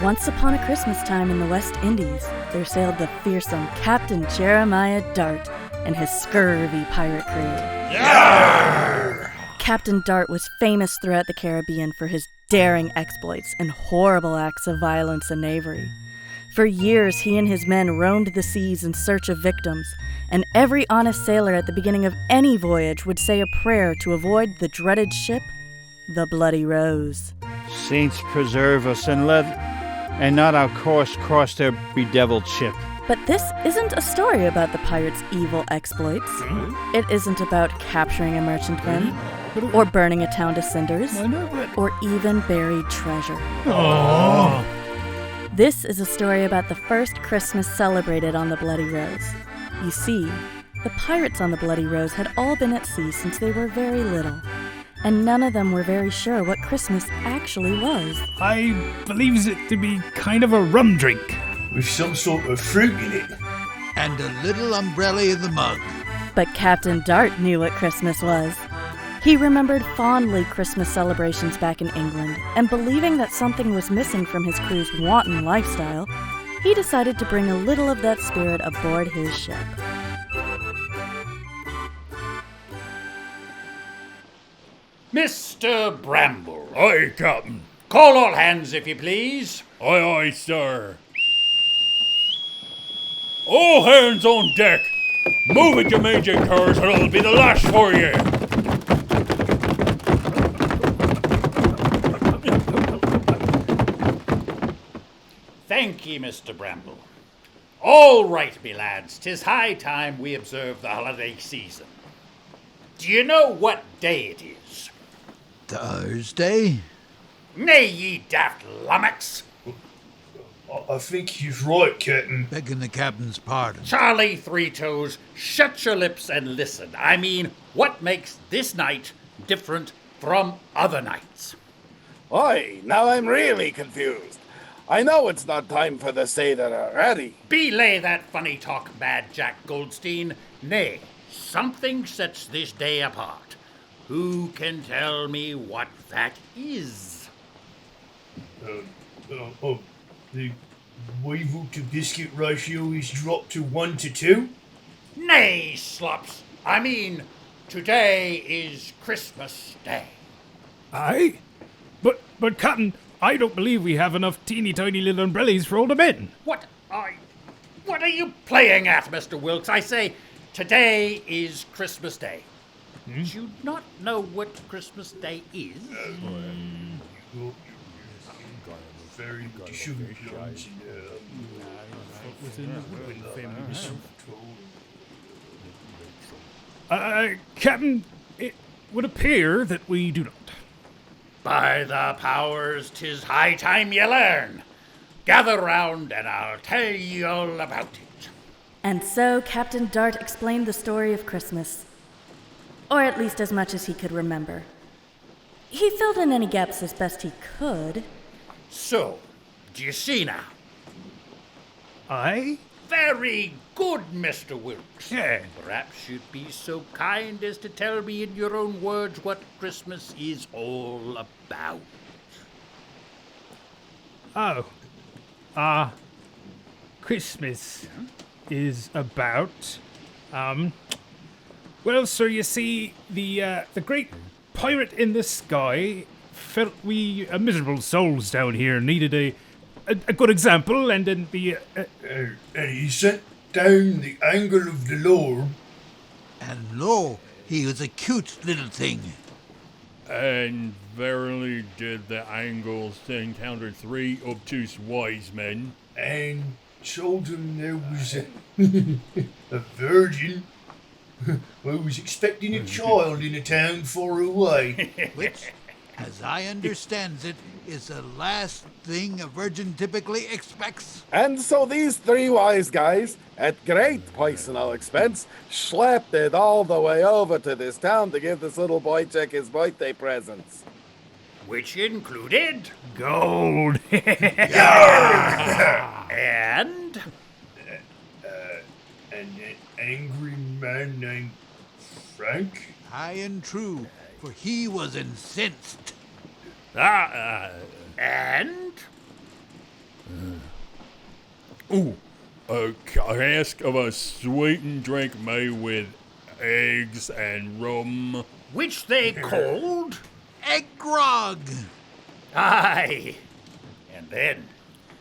Once upon a Christmas time in the West Indies, there sailed the fearsome Captain Jeremiah Dart and his scurvy pirate crew. Yarr! Captain Dart was famous throughout the Caribbean for his daring exploits and horrible acts of violence and knavery. For years, he and his men roamed the seas in search of victims, and every honest sailor at the beginning of any voyage would say a prayer to avoid the dreaded ship, the Bloody Rose. Saints preserve us and not our course cross their bedeviled ship. But this isn't a story about the pirates' evil exploits. It isn't about capturing a merchantman, or burning a town to cinders, or even buried treasure. Aww. This is a story about the first Christmas celebrated on the Bloody Rose. You see, the pirates on the Bloody Rose had all been at sea since they were very little, and none of them were very sure what Christmas actually was. I believes it to be kind of a rum drink. With some sort of fruit in it. And a little umbrella in the mug. But Captain Dart knew what Christmas was. He remembered fondly Christmas celebrations back in England, and believing that something was missing from his crew's wanton lifestyle, he decided to bring a little of that spirit aboard his ship. Mr. Bramble. Aye, Captain. Call all hands, if you please. Aye, aye, sir. All hands on deck. Move it, you major curs, or it'll be the lash for you. Thank ye, Mr. Bramble. All right, me lads, 'tis high time we observe the holiday season. Do you know what day it is? Thursday? Nay, ye daft lummox. I think he's right, Captain. Begging the captain's pardon. Charlie Three Toes, shut your lips and listen. I mean, what makes this night different from other nights? Oi, now I'm really confused. I know it's not time for the Seder already. Belay that funny talk, Mad Jack Goldstein. Nay, something sets this day apart. Who can tell me what that is? The weevil to biscuit ratio is dropped to 1 to 2? Nay, slops. I mean, today is Christmas Day. Aye? But Captain, I don't believe we have enough teeny tiny little umbrellas for all the men. What are you playing at, Mr. Wilkes? I say, today is Christmas Day. Do you not know what Christmas Day is? Very sugar plums. Captain, it would appear that we do not. By the powers, 'tis high time you learn. Gather round and I'll tell you all about it. And so Captain Dart explained the story of Christmas, or at least as much as he could remember. He filled in any gaps as best he could. So, do you see now? Aye? Very good, Mr. Wilkes. Yeah. Perhaps you'd be so kind as to tell me in your own words what Christmas is all about. Oh. Christmas is about, well, sir, you see, the great pirate in the sky felt we miserable souls down here needed a good example, and then And he sent down the angle of the Lord. And lo, he was a cute little thing. And verily did the Angles encounter 3 obtuse wise men. And told him there was a virgin who was expecting a child in a town far away. Which, as I understands it, is the last thing a virgin typically expects. And so these 3 wise guys, at great personal expense, schlepped it all the way over to this town to give this little boy chick his birthday presents. Which included... gold. And... An angry man named Frank? High and true, for he was incensed. And... Ooh, a cask of a sweetened drink made with eggs and rum. Which they called? Egg grog. Aye. And then?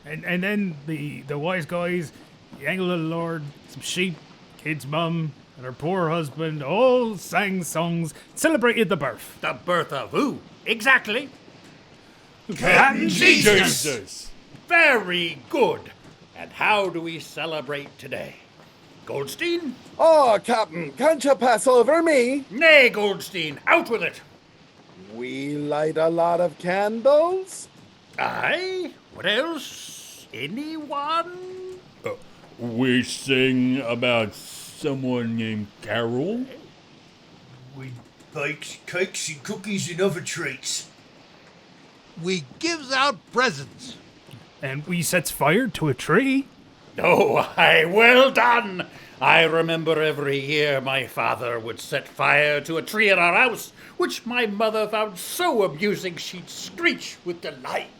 And then the wise guys, the Angle of the Lord, some sheep, kid's mum, and her poor husband all sang songs, celebrated the birth. The birth of who? Exactly. Captain Jesus! Very good. And how do we celebrate today? Goldstein? Oh, Captain, can't you pass over me? Nay, Goldstein, out with it. We light a lot of candles. Aye? What else? Anyone? We sing about someone named Carol. We bake cakes and cookies and other treats. We gives out presents. And we sets fire to a tree. Oh, aye, well done. I remember every year my father would set fire to a tree in our house, which my mother found so amusing she'd screech with delight.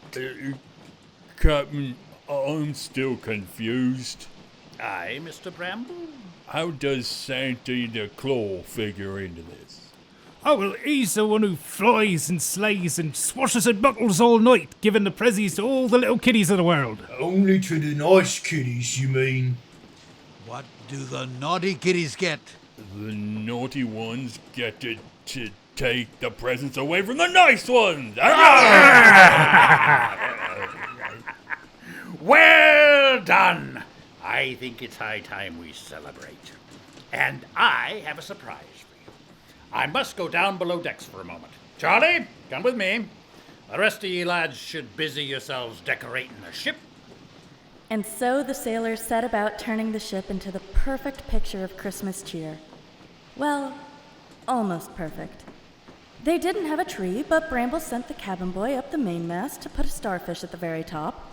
Captain, I'm still confused. Aye, Mr. Bramble? How does Shanty the Claw figure into this? Oh, well, he's the one who flies and slays and swashes and buckles all night, giving the prezzies to all the little kiddies of the world. Only to the nice kiddies, you mean? What do the naughty kiddies get? The naughty ones get to take the presents away from the nice ones! Well done! I think it's high time we celebrate. And I have a surprise for you. I must go down below decks for a moment. Charlie, come with me. The rest of ye lads should busy yourselves decorating the ship. And so the sailors set about turning the ship into the perfect picture of Christmas cheer. Well, almost perfect. They didn't have a tree, but Bramble sent the cabin boy up the mainmast to put a starfish at the very top.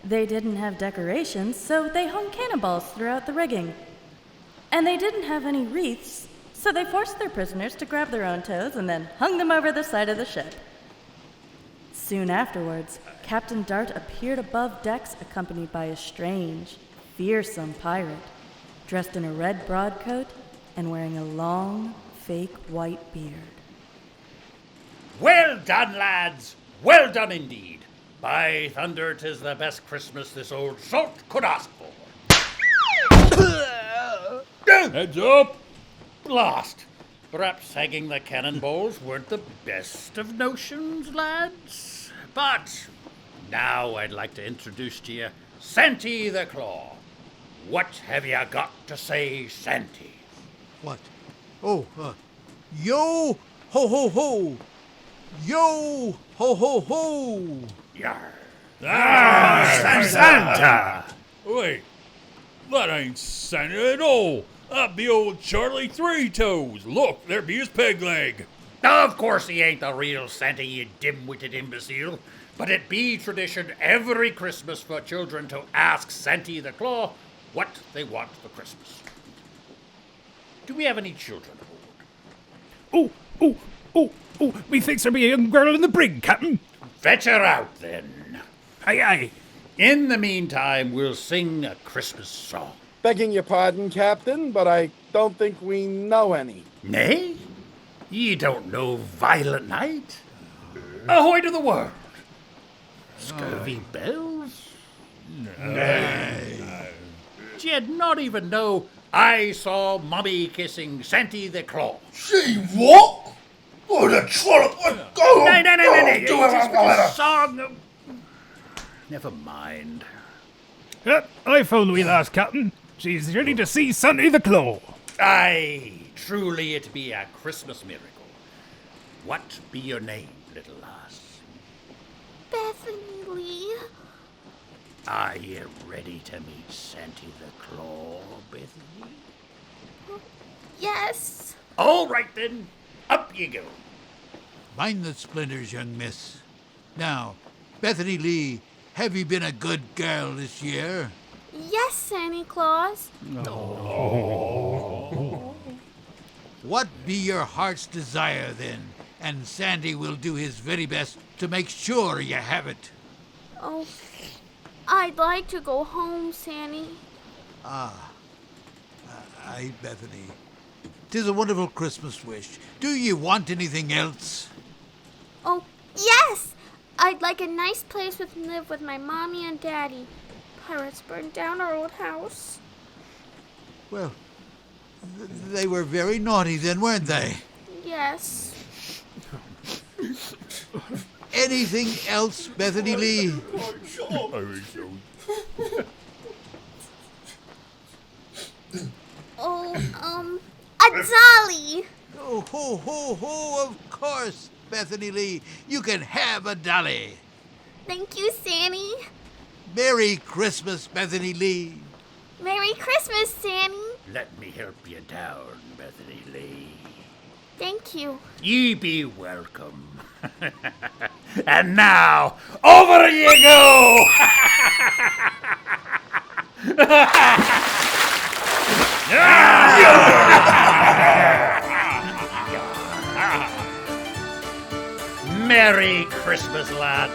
They didn't have decorations, so they hung cannonballs throughout the rigging. And they didn't have any wreaths, so they forced their prisoners to grab their own toes and then hung them over the side of the ship. Soon afterwards, Captain Dart appeared above decks accompanied by a strange, fearsome pirate, dressed in a red broadcoat and wearing a long, fake white beard. Well done, lads! Well done indeed! By thunder, 'tis the best Christmas this old salt could ask for. Heads up! Blast! Perhaps hanging the cannonballs weren't the best of notions, lads. But now I'd like to introduce to you Shanty the Claw. What have you got to say, Shanty? What? Oh, yo ho ho ho! Yo ho ho ho! Yar. Santa! Wait, that ain't Santa at all. That be old Charlie Three Toes. Look, there be his peg leg. Of course he ain't the real Santa, you dim-witted imbecile. But it be tradition every Christmas for children to ask Shanty the Claw what they want for Christmas. Do we have any children aboard? Methinks there be a young girl in the brig, Captain. Fetch her out, then. Aye, aye. In the meantime, we'll sing a Christmas song. Begging your pardon, Captain, but I don't think we know any. Nay? Ye don't know Violent Night? Ahoy to the world! Scurvy bells? Nay. D'ye not even know I saw Mummy kissing Shanty the Claw? See what? Oh, the trollop! Go! Nay. Do It's just it, with the song. Never mind. I found the wee lass, Captain. She's ready to see Shanty the Claw. Aye, truly it be a Christmas miracle. What be your name, little lass? Bethany Lee. Are you ready to meet Shanty the Claw, Bethany? Yes. All right then, up you go. Mind the splinters, young miss. Now, Bethany Lee, have you been a good girl this year? Yes, Santa Claus. What be your heart's desire then? And Sandy will do his very best to make sure you have it. Oh, I'd like to go home, Sandy. Aye, Bethany. 'Tis a wonderful Christmas wish. Do you want anything else? Oh, yes! I'd like a nice place to live with my mommy and daddy. Pirates burned down our old house. Well, they were very naughty then, weren't they? Yes. Anything else, Bethany Lee? Oh, a dolly! Oh, ho, ho, ho, of course, Bethany Lee. You can have a dolly. Thank you, Sandy. Merry Christmas, Bethany Lee. Merry Christmas, Sandy. Let me help you down, Bethany Lee. Thank you. Ye be welcome. And now, over you go! Merry Christmas, lads.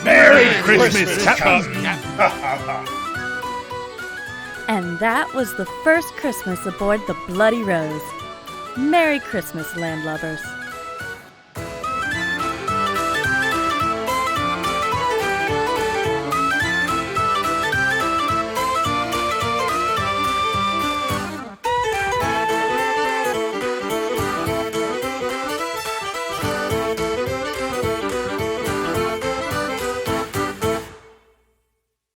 Merry Christmas, cousin. And that was the first Christmas aboard the Bloody Rose. Merry Christmas, landlubbers.